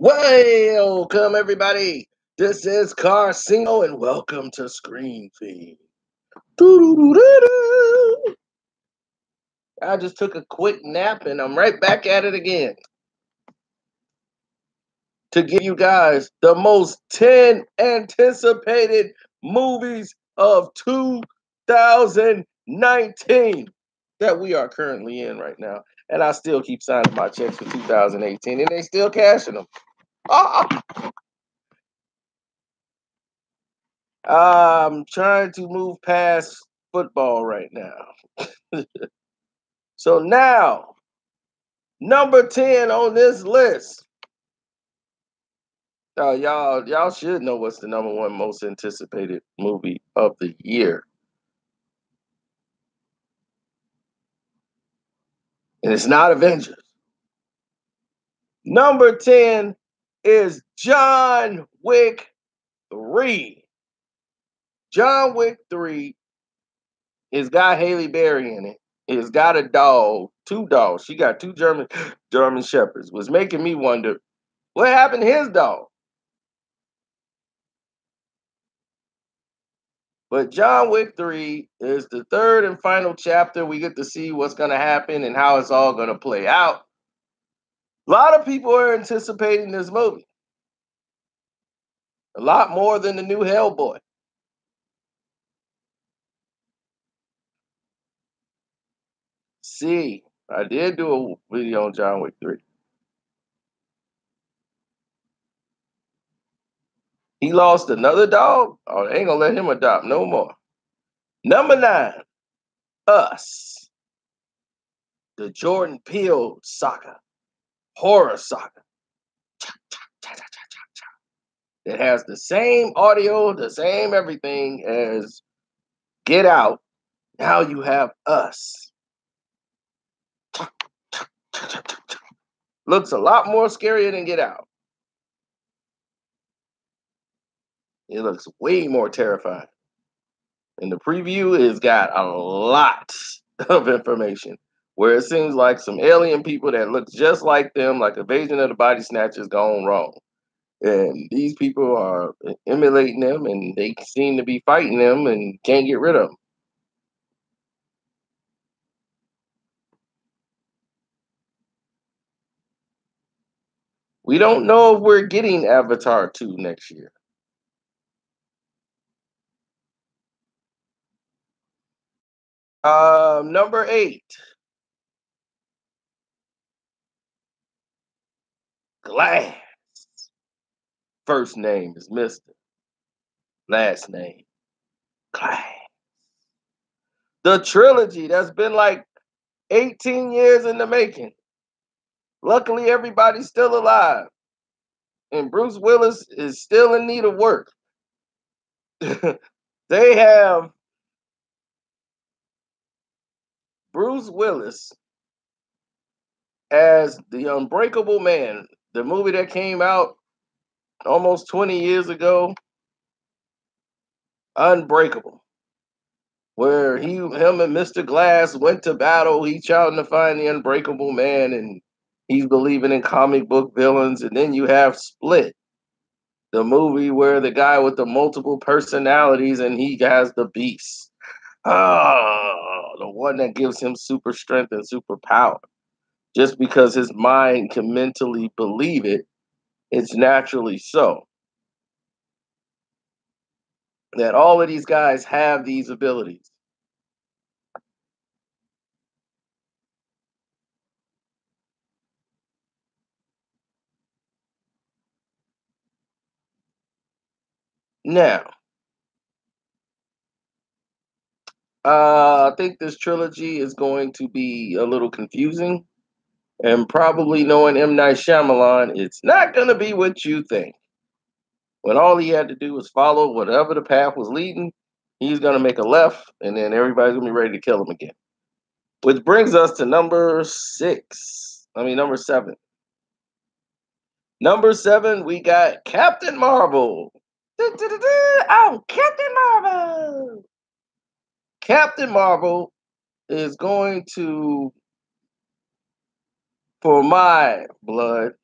Welcome, everybody. This is Carcino, and welcome to Screen Feed. Doo-doo-doo-doo-doo. I just took a quick nap, and I'm right back at it again to give you guys the most 10 anticipated movies of 2019 that we are currently in right now. And I still keep signing my checks for 2018, and they still cashing them. Ah! I'm trying to move past football right now. So now, number 10 on this list. Y'all should know what's the number one most anticipated movie of the year. And it's not Avengers. Number 10 is John Wick 3. John Wick 3 has got Haley Berry in it. It's got a dog, two dogs. She got two German shepherds. Was making me wonder what happened to his dog. But John Wick 3 is the third and final chapter. We get to see what's going to happen and how it's all going to play out. A lot of people are anticipating this movie. A lot more than the new Hellboy. See, I did do a video on John Wick 3. He lost another dog? Oh, they ain't going to let him adopt no more. Number 9, Us. The Jordan Peele saga. Horror saga. It has the same audio, the same everything as Get Out. Now you have Us. Looks a lot more scarier than Get Out. It looks way more terrifying. And the preview has got a lot of information where it seems like some alien people that look just like them, like Invasion of the Body Snatchers, gone wrong. And these people are emulating them, and they seem to be fighting them and can't get rid of them. We don't know if we're getting Avatar 2 next year. Number 8, Glass. First name is Mister. Last name, Glass. The trilogy that's been like 18 years in the making. Luckily, everybody's still alive. And Bruce Willis is still in need of work. They have Bruce Willis as the Unbreakable Man, the movie that came out almost 20 years ago. Unbreakable. Where him and Mr. Glass went to battle. He trying to find the Unbreakable Man, and he's believing in comic book villains. And then you have Split, the movie where the guy with the multiple personalities and he has the beast. Oh, the one that gives him super strength and super power. Just because his mind can mentally believe it, it's naturally so. That all of these guys have these abilities. Now, I think this trilogy is going to be a little confusing. And probably knowing M. Night Shyamalan, it's not going to be what you think. When all he had to do was follow whatever the path was leading, he's going to make a left, and then everybody's going to be ready to kill him again. Which brings us to number 7. Number 7, we got Captain Marvel. Oh, Captain Marvel! Captain Marvel is going to, for my blood,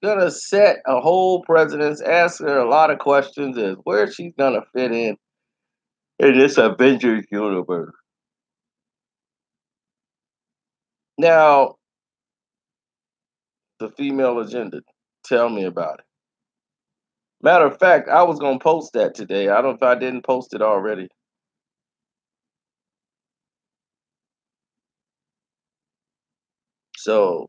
gonna set a whole president's, ask her a lot of questions is where she's gonna fit in this Avengers universe. Now, the female agenda. Tell me about it. Matter of fact, I was gonna post that today. I don't know if I didn't post it already. So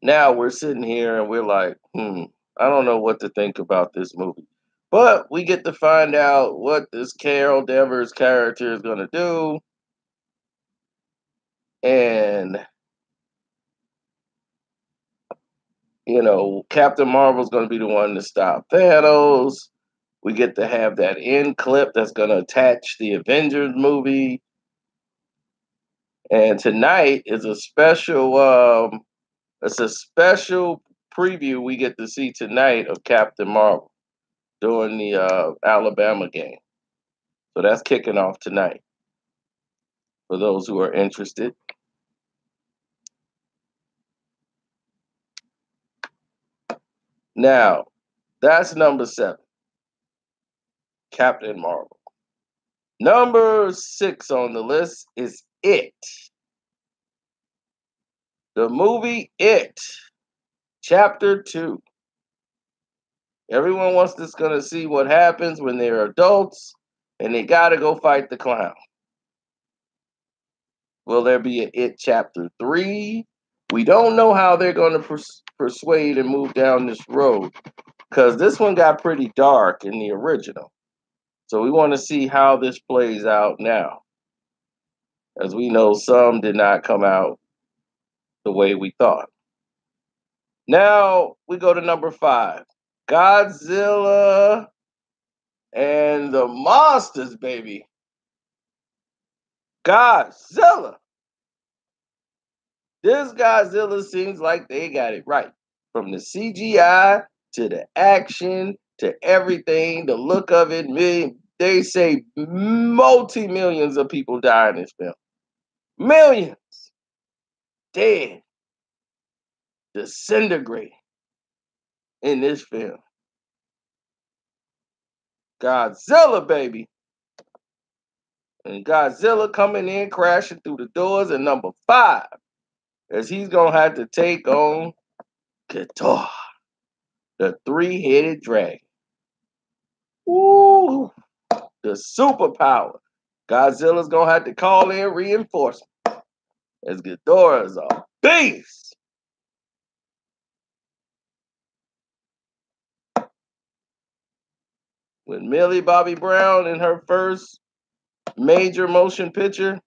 now we're sitting here and we're like, I don't know what to think about this movie. But we get to find out what this Carol Danvers character is gonna do. And Captain Marvel's gonna be the one to stop Thanos. We get to have that end clip that's gonna attach the Avengers movie. And tonight is a special it's a special preview we get to see tonight of Captain Marvel during the Alabama game. So that's kicking off tonight for those who are interested. Now, that's number 7, Captain Marvel. Number 6 on the list is It. The movie It, Chapter 2. Everyone wants this going to see what happens when they're adults and they got to go fight the clown. Will there be an It Chapter 3? We don't know how they're going to persuade and move down this road because this one got pretty dark in the original. So we want to see how this plays out now. As we know, some did not come out the way we thought. Now we go to number 5, Godzilla and the Monsters, baby. Godzilla. This Godzilla seems like they got it right. From the CGI to the action to everything, the look of it. They say multi-millions of people die in this film. Millions dead, disintegrate in this film. Godzilla, baby. And Godzilla coming in, crashing through the doors at number 5. As he's going to have to take on Ghidorah, the 3-headed dragon. Ooh, the superpower. Godzilla's going to have to call in reinforcements. As Ghidorah's a beast. With Millie Bobby Brown in her first major motion picture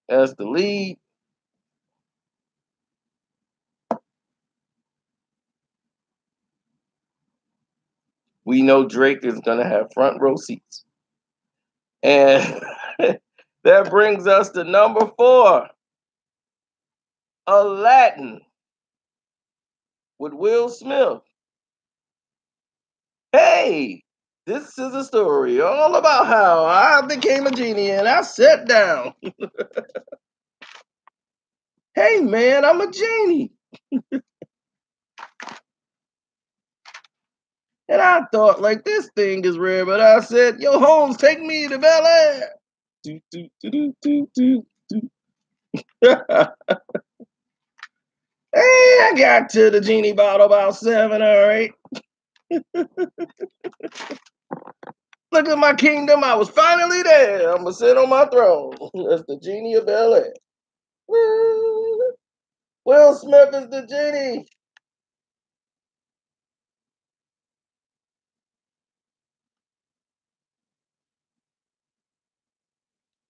as the lead. We know Drake is going to have front row seats. And that brings us to number 4, Aladdin with Will Smith. Hey, this is a story all about how I became a genie and I sat down. Hey, man, I'm a genie. And I thought, like, this thing is rare, but I said, yo, Holmes, take me to Bel Air. Do, do, do, do, do, do, do. Hey, I got to the genie bottle about 7 or 8. Look at my kingdom. I was finally there. I'm going to sit on my throne as the genie of Bel Air. Will Smith is the genie.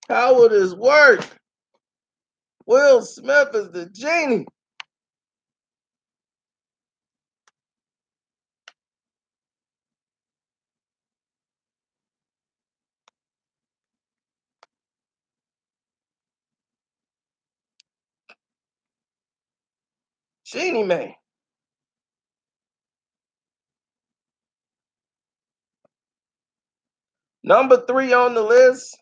How will this work? Will Smith is the genie. Genie man. Number 3 on the list,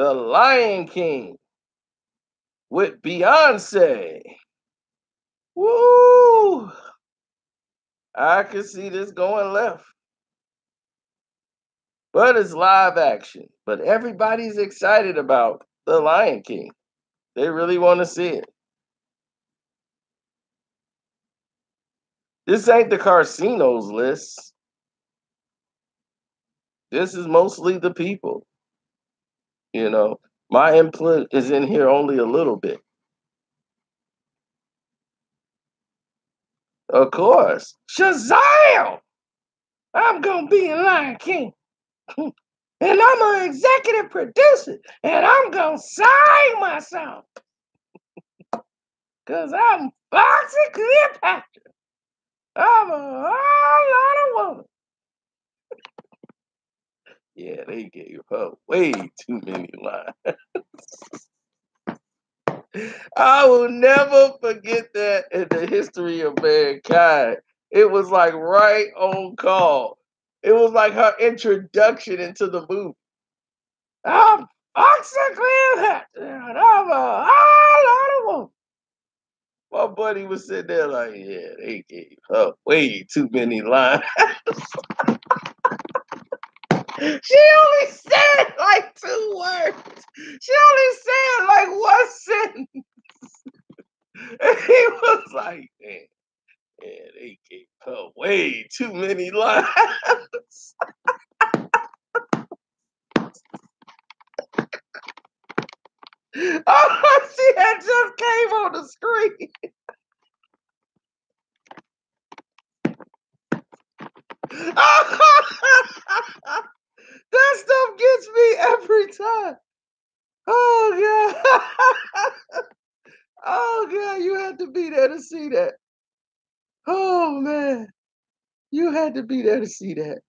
The Lion King with Beyonce. Woo! I can see this going left. But it's live action. But everybody's excited about The Lion King. They really want to see it. This ain't the Carcinos list. This is mostly the people. You know, my input is in here only a little bit. Of course. Shazam! I'm going to be a Lion King. And I'm an executive producer. And I'm going to sign myself. Because I'm Foxy Cleopatra. I'm a whole lot of woman. Yeah, they gave her way too many lines. I will never forget that in the history of mankind. It was like right on call. It was like her introduction into the movie. I'm Foxy Cleopatra. And I'm a whole lot of woman. My buddy was sitting there like, yeah, they gave her way too many lines. She only said like 2 words. She only said like one sentence. And he was like, man, yeah, they gave her way too many lines. Oh, she had just came on the screen. That stuff gets me every time. Oh God. Oh God, you had to be there to see that. Oh man, you had to be there to see that.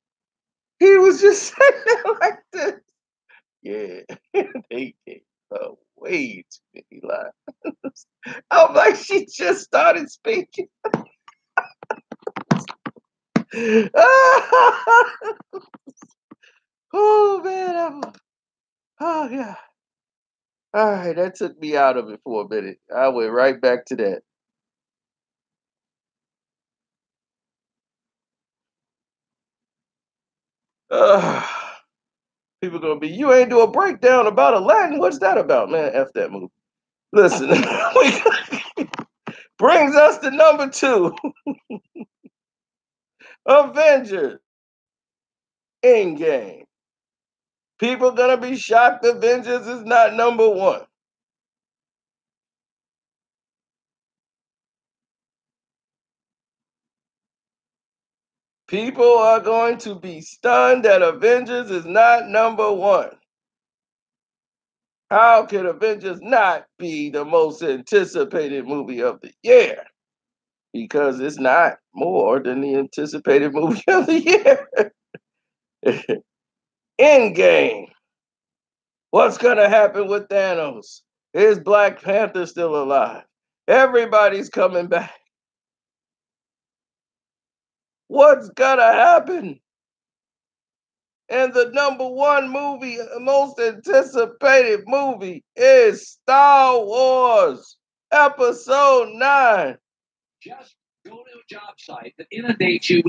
He was just sitting there like this. Yeah, they gave her way too many lines. I'm like, she just started speaking. Oh man, oh yeah. All right, that took me out of it for a minute. I went right back to that. Uh, People gonna be, you ain't do a breakdown about Aladdin. What's that about, man? F that movie. Listen, brings us to number 2, Avengers Endgame. People gonna be shocked Avengers is not number 1. People are going to be stunned that Avengers is not number 1. How could Avengers not be the most anticipated movie of the year? Because it's not more than the anticipated movie of the year. Endgame. What's gonna happen with Thanos? Is Black Panther still alive? Everybody's coming back. What's gonna happen? And the number 1 movie, most anticipated movie, is Star Wars Episode 9. Just go to a job site that inundates you.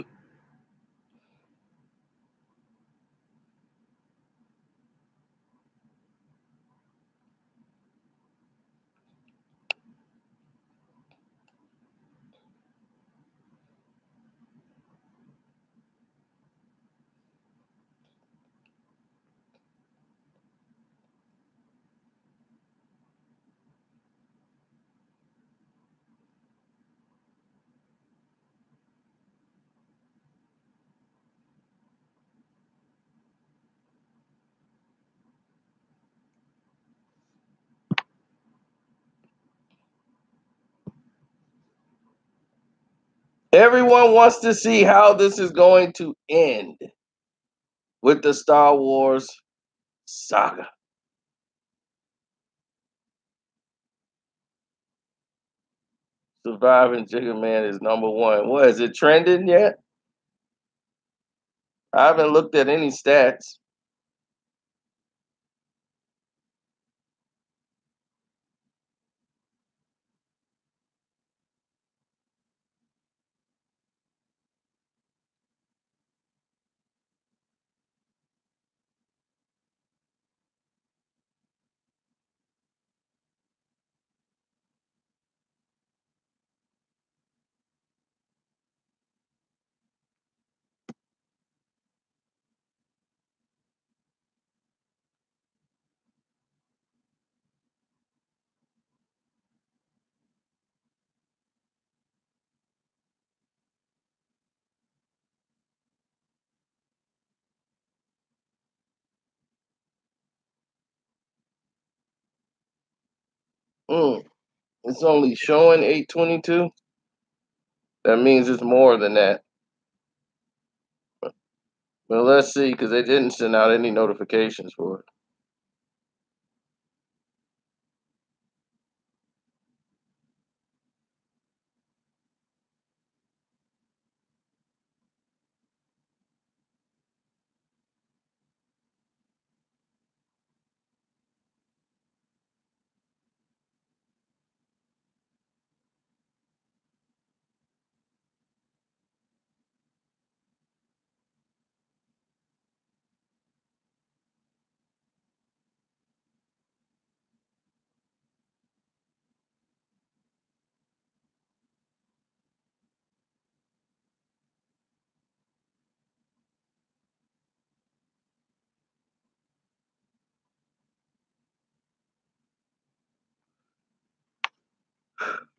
Everyone wants to see how this is going to end with the Star Wars saga. Surviving Chicken Man is number 1. What is it trending yet? I haven't looked at any stats. Mm, it's only showing 822. That means it's more than that. Well, let's see, because they didn't send out any notifications for it.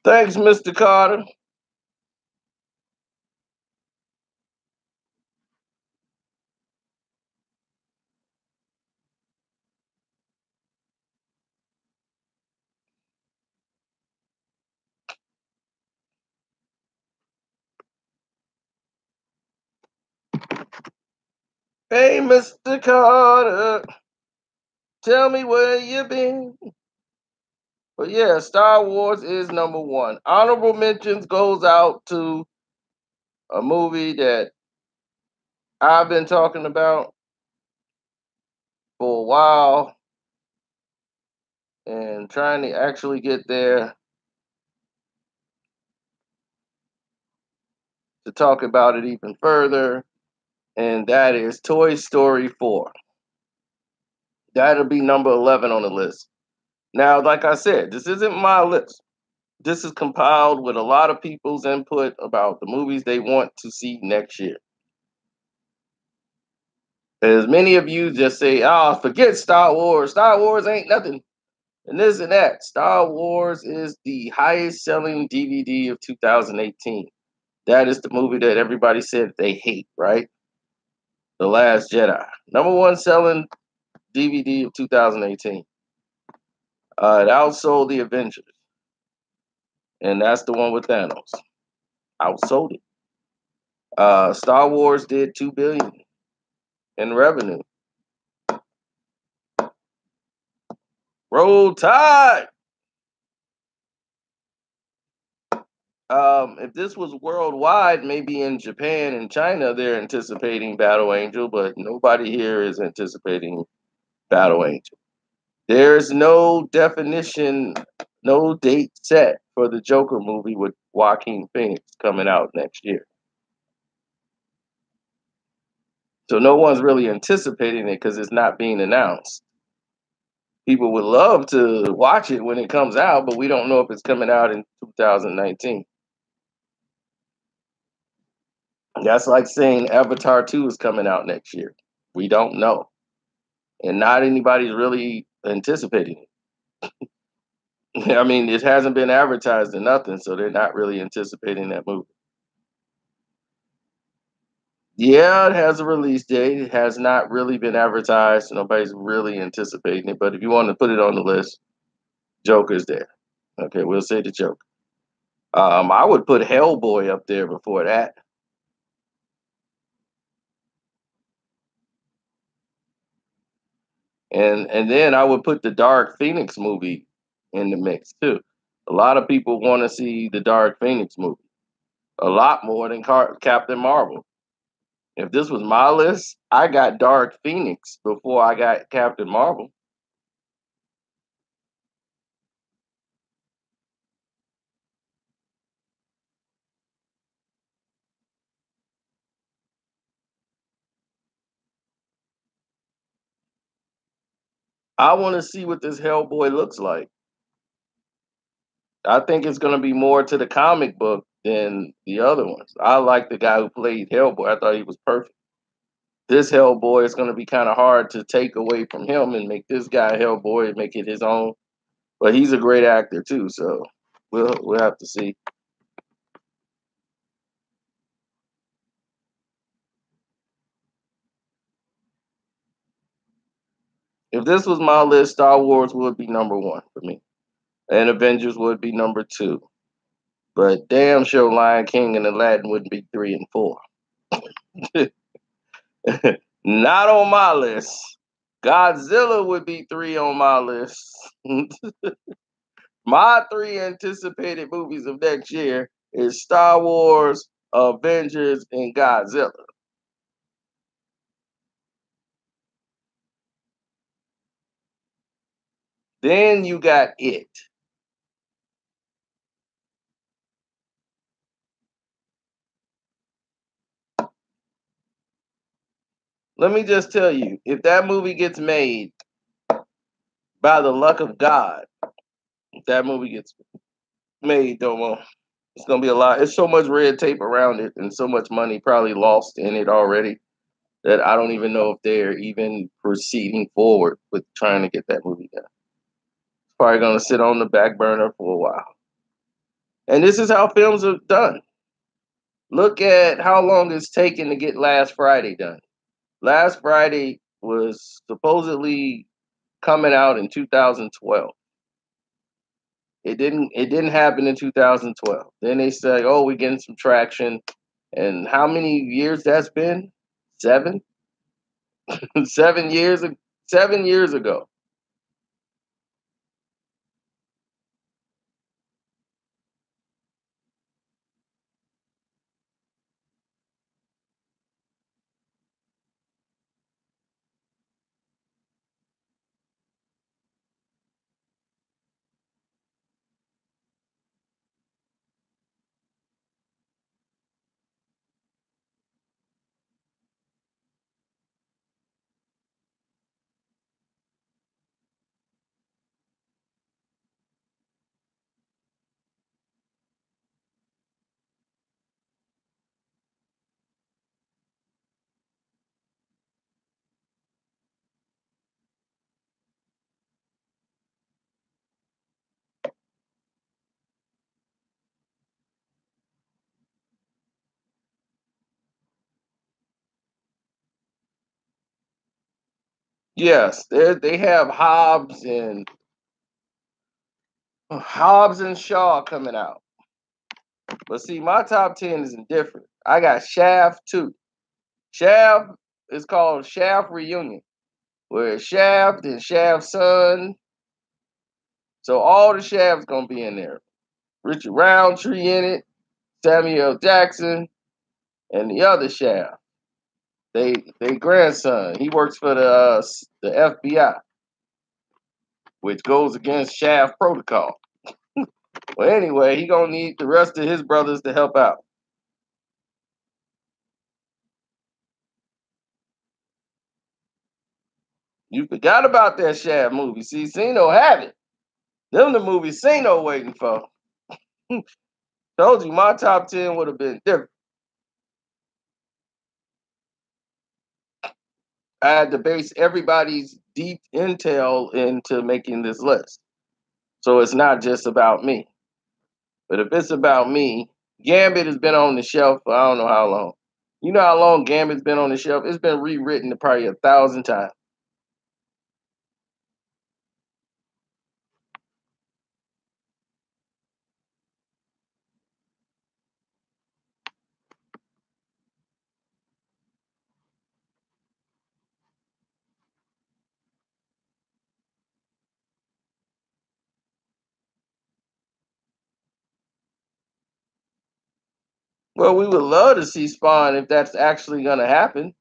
Thanks, Mr. Carter. Hey, Mr. Carter, tell me where you been. But yeah, Star Wars is number one. Honorable mentions goes out to a movie that I've been talking about for a while and trying to actually get there to talk about it even further, and that is Toy Story 4. That'll be number 11 on the list. Now, like I said, this isn't my list. This is compiled with a lot of people's input about the movies they want to see next year. As many of you just say, oh, forget Star Wars. Star Wars ain't nothing. And this and that. Star Wars is the highest selling DVD of 2018. That is the movie that everybody said they hate, right? The Last Jedi. Number one selling DVD of 2018. It outsold the Avengers. And that's the one with Thanos. Outsold it. Star Wars did 2 billion in revenue. Roll Tide. If this was worldwide, maybe in Japan and China, they're anticipating Battle Angel, but nobody here is anticipating Battle Angel. There's no definition, no date set for the Joker movie with Joaquin Phoenix coming out next year. So no one's really anticipating it because it's not being announced. People would love to watch it when it comes out, but we don't know if it's coming out in 2019. That's like saying Avatar 2 is coming out next year. We don't know. And not anybody's really anticipating it. I mean, it hasn't been advertised or nothing, so they're not really anticipating that movie. Yeah, it has a release date. It has not really been advertised. So nobody's really anticipating it. But if you want to put it on the list, Joker's there. Okay, we'll say the Joker. I would put Hellboy up there before that. And then I would put the Dark Phoenix movie in the mix too. A lot of people want to see the Dark Phoenix movie a lot more than Captain Marvel. If this was my list, I got Dark Phoenix before I got Captain Marvel. I want to see what this Hellboy looks like. I think it's going to be more to the comic book than the other ones. I like the guy who played Hellboy. I thought he was perfect. This Hellboy is going to be kind of hard to take away from him and make this guy Hellboy and make it his own. But he's a great actor too, so we'll have to see. If this was my list, Star Wars would be number one for me. and Avengers would be number two. But damn sure Lion King and Aladdin wouldn't be three and four. Not on my list. Godzilla would be three on my list. My three anticipated movies of next year is Star Wars, Avengers, and Godzilla. Then you got it. Let me just tell you, if that movie gets made, by the luck of God, if that movie gets made, don't know. It's gonna be a lot. It's so much red tape around it and so much money probably lost in it already that I don't even know if they're even proceeding forward with trying to get that movie done. It's probably gonna sit on the back burner for a while. And this is how films are done. Look at how long it's taken to get Last Friday done. Last Friday was supposedly coming out in 2012. It didn't happen in 2012. Then they say, "Oh, we're getting some traction." And how many years that's been? 7? 7 years 7 years ago. Yes, they have Hobbs and Shaw coming out. But see, my top 10 is different. I got Shaft 2. Shaft is called Shaft Reunion, where Shaft and Shaft's son. So all the Shafts gonna be in there. Richard Roundtree in it, Samuel Jackson, and the other Shaft. They grandson. He works for the FBI, which goes against Shaft protocol. Well, anyway, he gonna need the rest of his brothers to help out. You forgot about that Shaft movie. See, Sino had it. Them the movies Sino waiting for. Told you my top 10 would have been different. I had to base everybody's deep intel into making this list. So it's not just about me. But if it's about me, Gambit has been on the shelf for I don't know how long. You know how long Gambit's been on the shelf? It's been rewritten probably 1,000 times. Well, we would love to see Spawn if that's actually going to happen.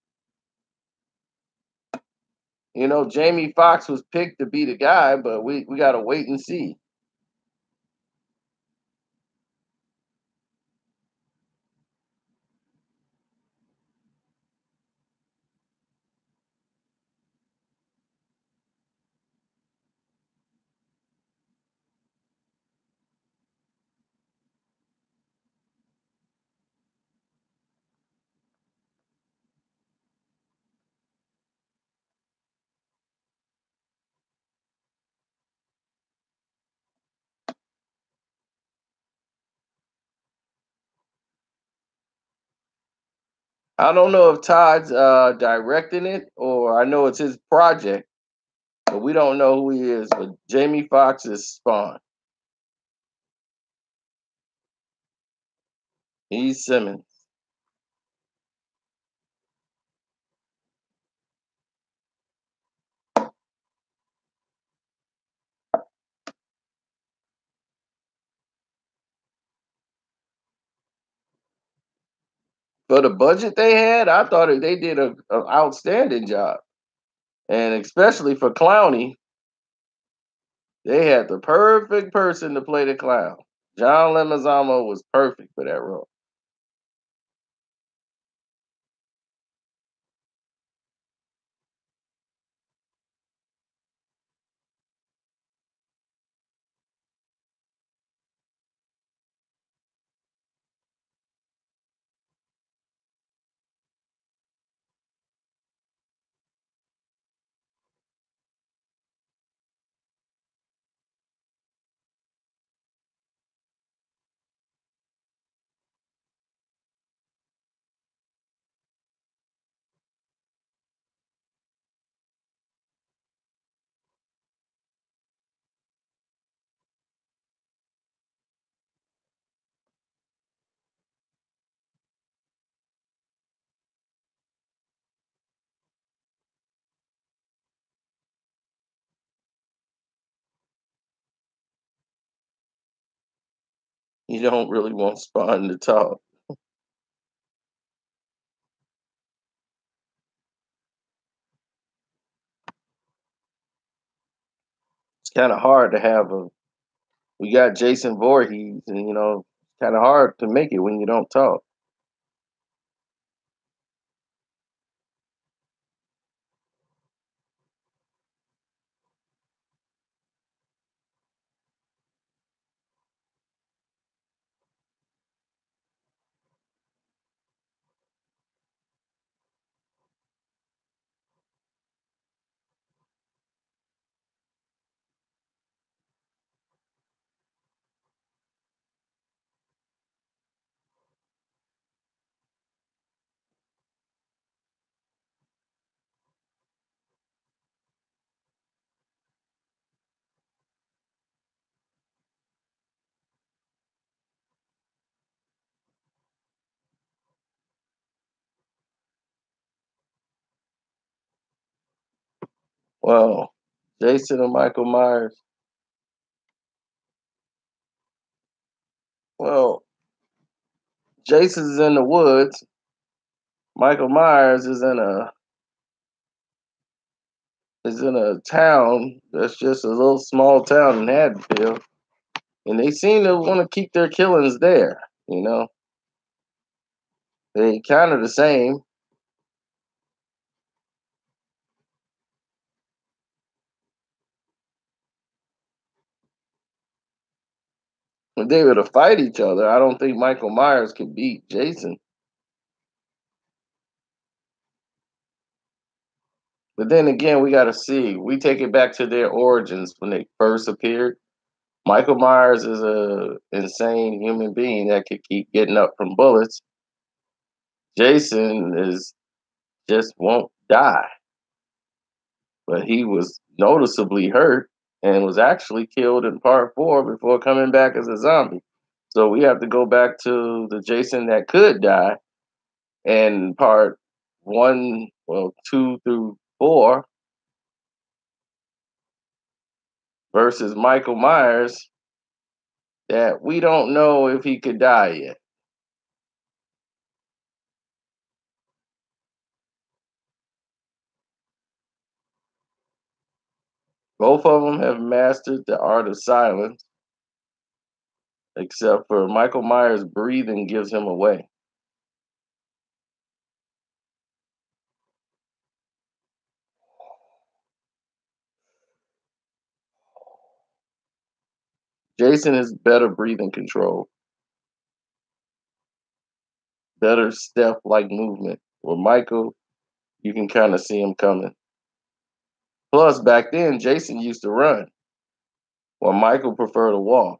You know, Jamie Foxx was picked to be the guy, but we got to wait and see. I don't know if Todd's directing it or I know it's his project, but we don't know who he is. But Jamie Foxx is Spawn. He's Simmons. For the budget they had, I thought they did a outstanding job, and especially for Clowney, they had the perfect person to play the clown. John Leguizamo was perfect for that role. You don't really want Spawn to talk. It's kind of hard to have a. We got Jason Voorhees, and kind of hard to make it when you don't talk. Well, Jason and Michael Myers. Well, Jason's in the woods. Michael Myers is in a town that's just a little small town in Haddonfield, and they seem to want to keep their killings there. You know, they kind of the same, if they were to fight each other, I don't think Michael Myers could beat Jason. But then again, we got to see. We take it back to their origins when they first appeared. Michael Myers is a insane human being that could keep getting up from bullets. Jason is just won't die, but he was noticeably hurt and was actually killed in part four before coming back as a zombie. So we have to go back to the Jason that could die and part one, well, two through four versus Michael Myers that we don't know if he could die yet. Both of them have mastered the art of silence, except for Michael Myers' breathing gives him away. Jason has better breathing control, better step like movement. With Michael, you can kind of see him coming. Plus, back then, Jason used to run, while Michael preferred to walk.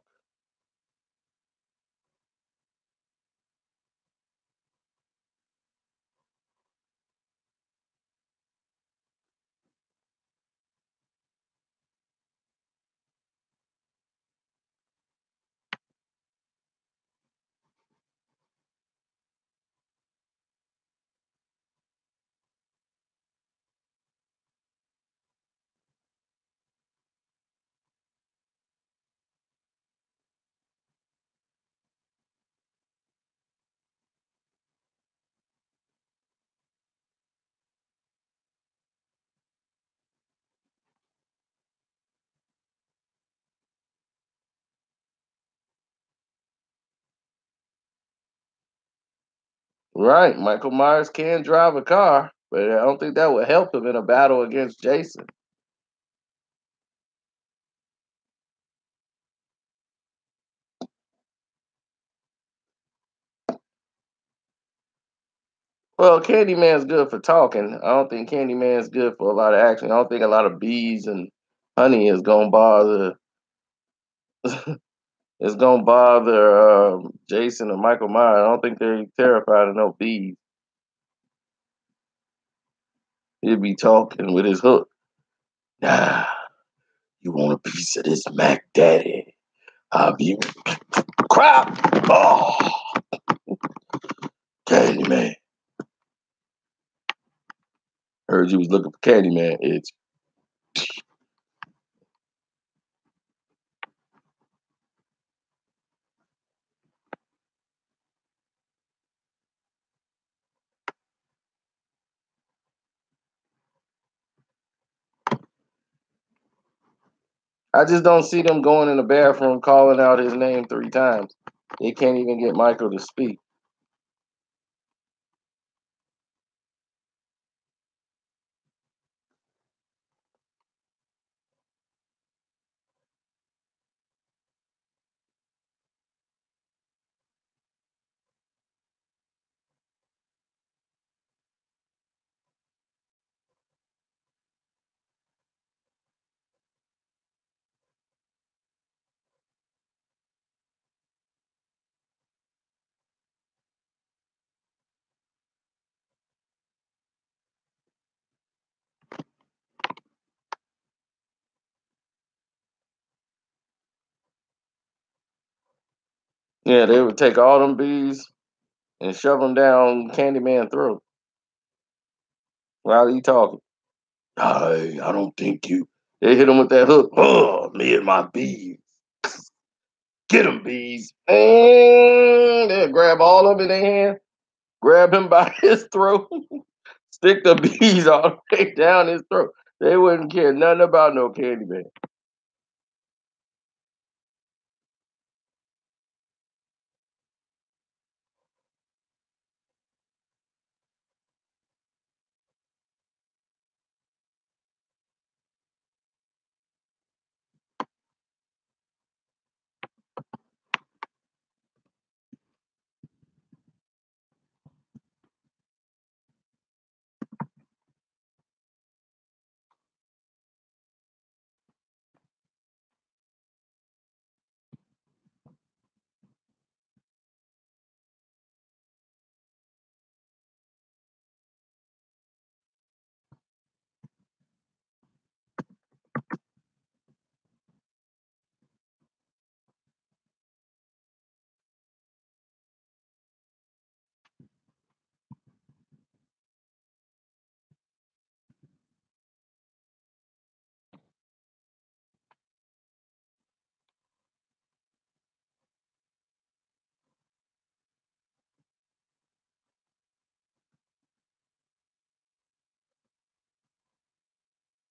Right. Michael Myers can drive a car, but I don't think that would help him in a battle against Jason. Well, Candyman's good for talking. I don't think Candyman's good for a lot of action. I don't think a lot of bees and honey is gonna bother Jason or Michael Myers. I don't think they're terrified of no bees. He'd be talking with his hook. Nah, you want a piece of this Mac Daddy? Have you? Crap! Oh, Candyman. Heard you was looking for Candyman. It's. I just don't see them going in the bathroom calling out his name 3 times. They can't even get Michael to speak. Yeah, they would take all them bees and shove them down Candyman's throat while he talking. I don't think you. They hit him with that hook. Oh, me and my bees. Get him, bees. And they'll grab all of them in their hand, grab him by his throat, stick the bees all the way down his throat. They wouldn't care nothing about no Candyman.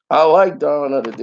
I like Dawn of the Dead.